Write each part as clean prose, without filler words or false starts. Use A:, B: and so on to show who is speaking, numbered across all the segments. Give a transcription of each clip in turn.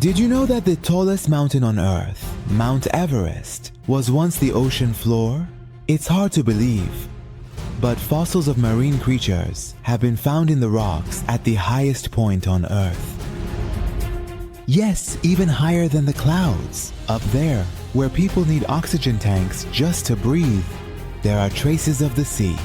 A: Did you know that the tallest mountain on Earth, Mount Everest, was once the ocean floor? It's hard to believe, but fossils of marine creatures have been found in the rocks at the highest point on Earth. Yes, even higher than the clouds. Up there, where people need oxygen tanks just to breathe, there are traces of the sea.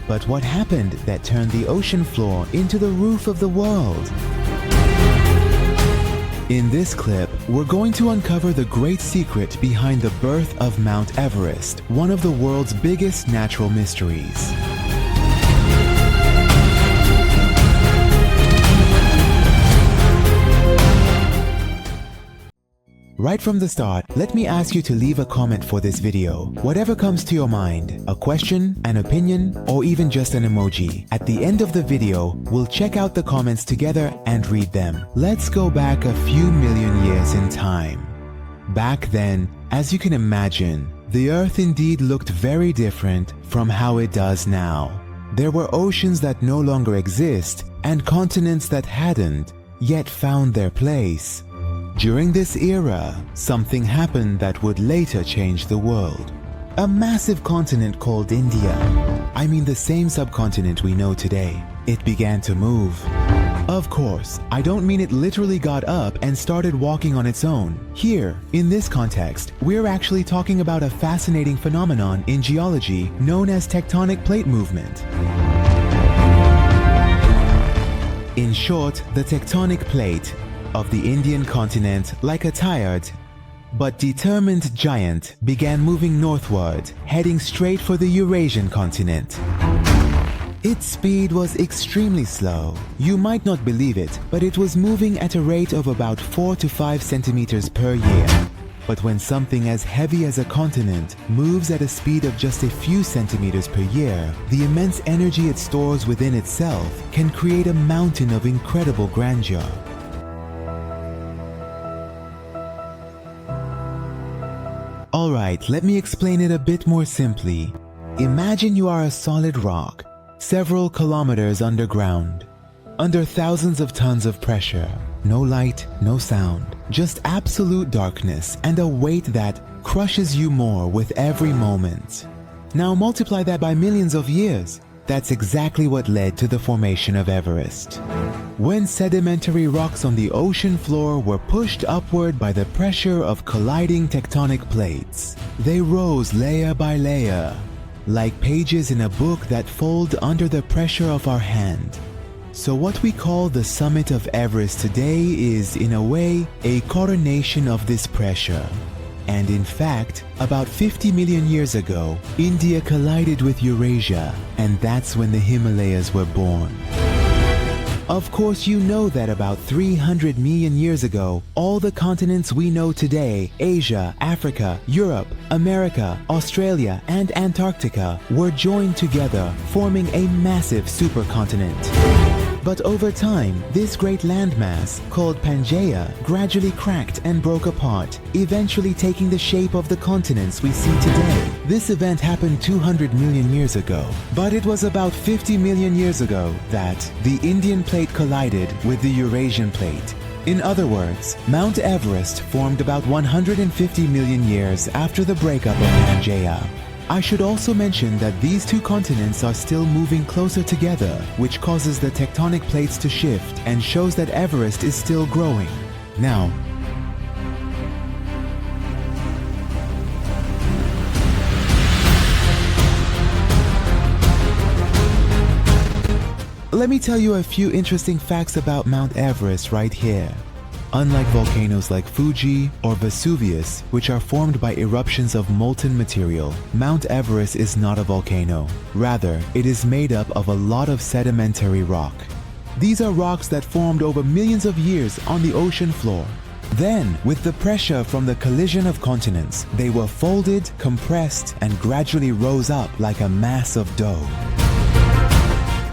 A: But what happened that turned the ocean floor into the roof of the world? In this clip, we're going to uncover the great secret behind the birth of Mount Everest, one of the world's biggest natural mysteries. Right from the start, let me ask you to leave a comment for this video. Whatever comes to your mind, a question, an opinion, or even just an emoji. At the end of the video, we'll check out the comments together and read them. Let's go back a few million years in time. Back then, as you can imagine, the Earth indeed looked very different from how it does now. There were oceans that no longer exist and continents that hadn't yet found their place. During this era, something happened that would later change the world. A massive continent called India, I mean the same subcontinent we know today, it began to move. Of course, I don't mean it literally got up and started walking on its own. Here, in this context, we're actually talking about a fascinating phenomenon in geology known as tectonic plate movement. In short, the tectonic plate of the Indian continent, like a tired but determined giant, began moving northward, heading straight for the Eurasian continent. Its speed was extremely slow. You might not believe it, but it was moving at a rate of about 4 to 5 centimeters per year. But when something as heavy as a continent moves at a speed of just a few centimeters per year, the immense energy it stores within itself can create a mountain of incredible grandeur. Alright, let me explain it a bit more simply. Imagine you are a solid rock, several kilometers underground, under thousands of tons of pressure. No light, no sound, just absolute darkness and a weight that crushes you more with every moment. Now multiply that by millions of years. That's exactly what led to the formation of Everest. When sedimentary rocks on the ocean floor were pushed upward by the pressure of colliding tectonic plates, they rose layer by layer, like pages in a book that fold under the pressure of our hand. So what we call the summit of Everest today is, in a way, a coronation of this pressure. And in fact, about 50 million years ago, India collided with Eurasia, and that's when the Himalayas were born. Of course, you know that about 300 million years ago, all the continents we know today, Asia, Africa, Europe, America, Australia, and Antarctica, were joined together, forming a massive supercontinent. But over time, this great landmass, called Pangaea, gradually cracked and broke apart, eventually taking the shape of the continents we see today. This event happened 200 million years ago, but it was about 50 million years ago that the Indian plate collided with the Eurasian plate. In other words, Mount Everest formed about 150 million years after the breakup of Pangaea. I should also mention that these two continents are still moving closer together, which causes the tectonic plates to shift and shows that Everest is still growing. Now, let me tell you a few interesting facts about Mount Everest right here. Unlike volcanoes like Fuji or Vesuvius, which are formed by eruptions of molten material, Mount Everest is not a volcano. Rather, it is made up of a lot of sedimentary rock. These are rocks that formed over millions of years on the ocean floor. Then, with the pressure from the collision of continents, they were folded, compressed, and gradually rose up like a mass of dough.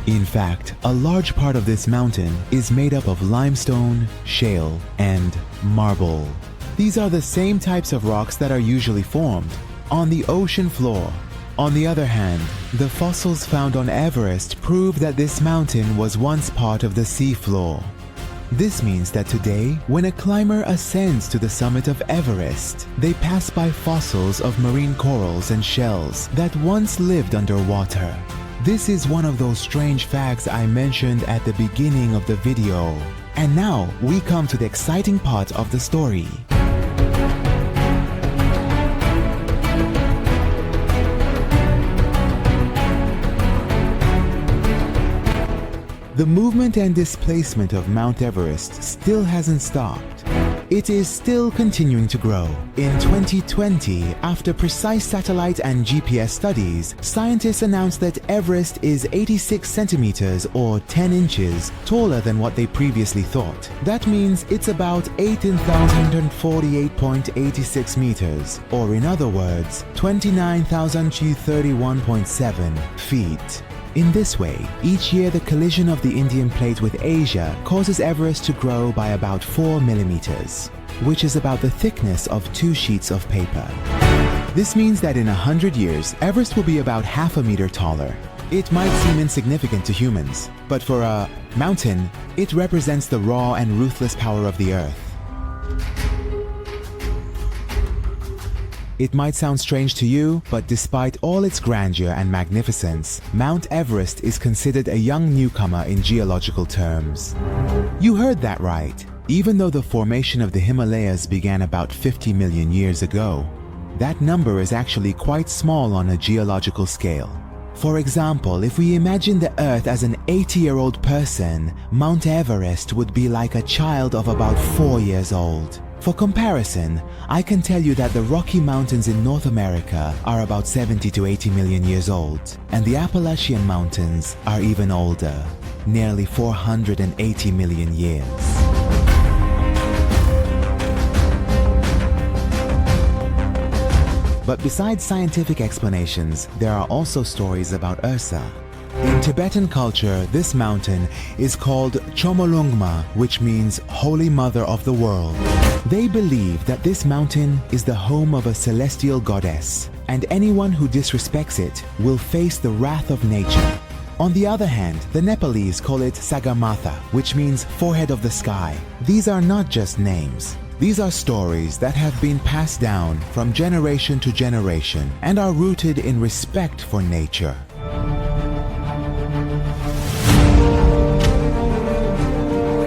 A: In fact, a large part of this mountain is made up of limestone, shale, and marble. These are the same types of rocks that are usually formed on the ocean floor. On the other hand, the fossils found on Everest prove that this mountain was once part of the sea floor. This means that today, when a climber ascends to the summit of Everest, they pass by fossils of marine corals and shells that once lived underwater. This is one of those strange facts I mentioned at the beginning of the video. And now, we come to the exciting part of the story. The movement and displacement of Mount Everest still hasn't stopped. It is still continuing to grow. In 2020, after precise satellite and GPS studies, scientists announced that Everest is 86 centimeters or 10 inches taller than what they previously thought. That means it's about 18,148.86 meters, or in other words, 29,031.7 feet. In this way, each year the collision of the Indian plate with Asia causes Everest to grow by about 4 millimeters, which is about the thickness of 2 sheets of paper. This means that in 100 years, Everest will be about half a meter taller. It might seem insignificant to humans, but for a mountain, it represents the raw and ruthless power of the earth. It might sound strange to you, but despite all its grandeur and magnificence, Mount Everest is considered a young newcomer in geological terms. You heard that right. Even though the formation of the Himalayas began about 50 million years ago, that number is actually quite small on a geological scale. For example, if we imagine the Earth as an 80-year-old person, Mount Everest would be like a child of about 4 years old. For comparison, I can tell you that the Rocky Mountains in North America are about 70 to 80 million years old, and the Appalachian Mountains are even older, nearly 480 million years. But besides scientific explanations, there are also stories about Ursa. In Tibetan culture, this mountain is called Chomolungma, which means Holy Mother of the World. They believe that this mountain is the home of a celestial goddess, and anyone who disrespects it will face the wrath of nature. On the other hand, the Nepalese call it Sagamatha, which means forehead of the sky. These are not just names. These are stories that have been passed down from generation to generation and are rooted in respect for nature.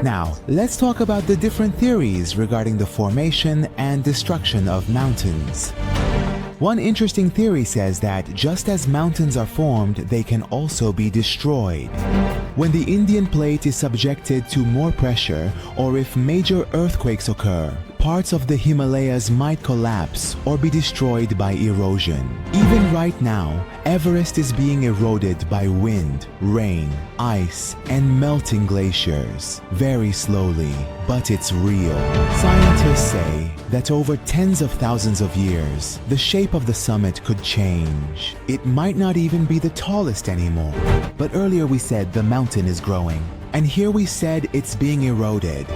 A: Now, let's talk about the different theories regarding the formation and destruction of mountains. One interesting theory says that just as mountains are formed, they can also be destroyed. When the Indian plate is subjected to more pressure, or if major earthquakes occur, parts of the Himalayas might collapse or be destroyed by erosion. Even right now, Everest is being eroded by wind, rain, ice, and melting glaciers, very slowly, but it's real. Scientists say that over tens of thousands of years, the shape of the summit could change. It might not even be the tallest anymore. But earlier we said the mountain is growing, and here we said it's being eroded.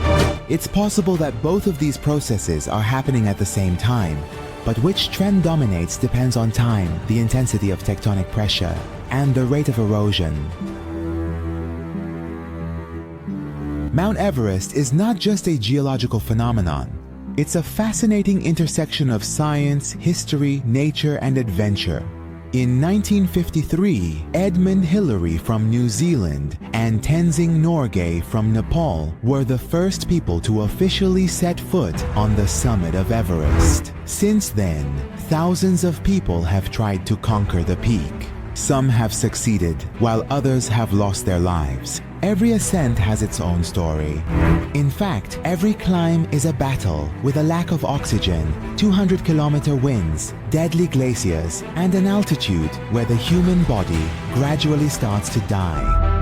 A: It's possible that both of these processes are happening at the same time, but which trend dominates depends on time, the intensity of tectonic pressure, and the rate of erosion. Mount Everest is not just a geological phenomenon. It's a fascinating intersection of science, history, nature, and adventure. In 1953, Edmund Hillary from New Zealand and Tenzing Norgay from Nepal were the first people to officially set foot on the summit of Everest. Since then, thousands of people have tried to conquer the peak. Some have succeeded, while others have lost their lives. Every ascent has its own story. In fact, every climb is a battle with a lack of oxygen, 200-kilometer winds, deadly glaciers, and an altitude where the human body gradually starts to die.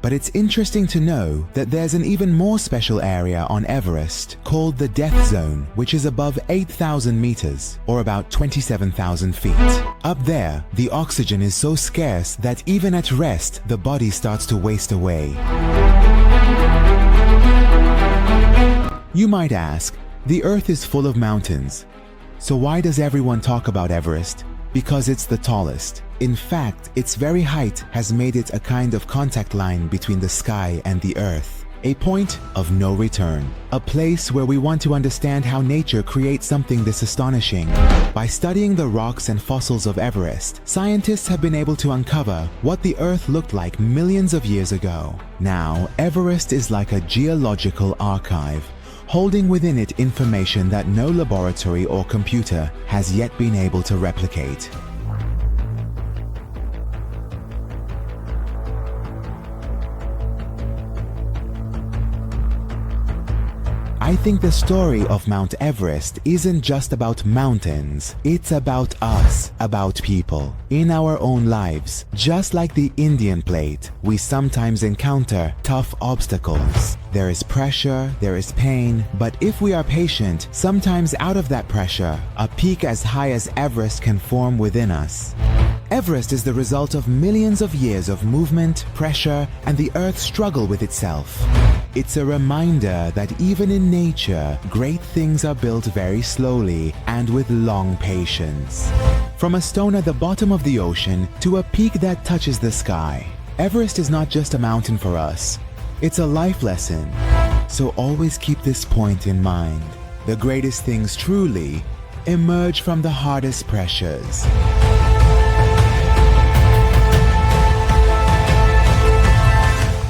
A: But it's interesting to know that there's an even more special area on Everest called the Death Zone, which is above 8,000 meters, or about 27,000 feet. Up there, the oxygen is so scarce that even at rest, the body starts to waste away. You might ask, the Earth is full of mountains, so why does everyone talk about Everest? Because it's the tallest. In fact, its very height has made it a kind of contact line between the sky and the earth. A point of no return. A place where we want to understand how nature creates something this astonishing. By studying the rocks and fossils of Everest, scientists have been able to uncover what the Earth looked like millions of years ago. Now, Everest is like a geological archive, holding within it information that no laboratory or computer has yet been able to replicate. I think the story of Mount Everest isn't just about mountains, it's about us, about people. In our own lives, just like the Indian plate, we sometimes encounter tough obstacles. There is pressure, there is pain, but if we are patient, sometimes out of that pressure, a peak as high as Everest can form within us. Everest is the result of millions of years of movement, pressure, and the Earth's struggle with itself. It's a reminder that even in nature, great things are built very slowly and with long patience. From a stone at the bottom of the ocean to a peak that touches the sky, Everest is not just a mountain for us, it's a life lesson. So always keep this point in mind. The greatest things truly emerge from the hardest pressures.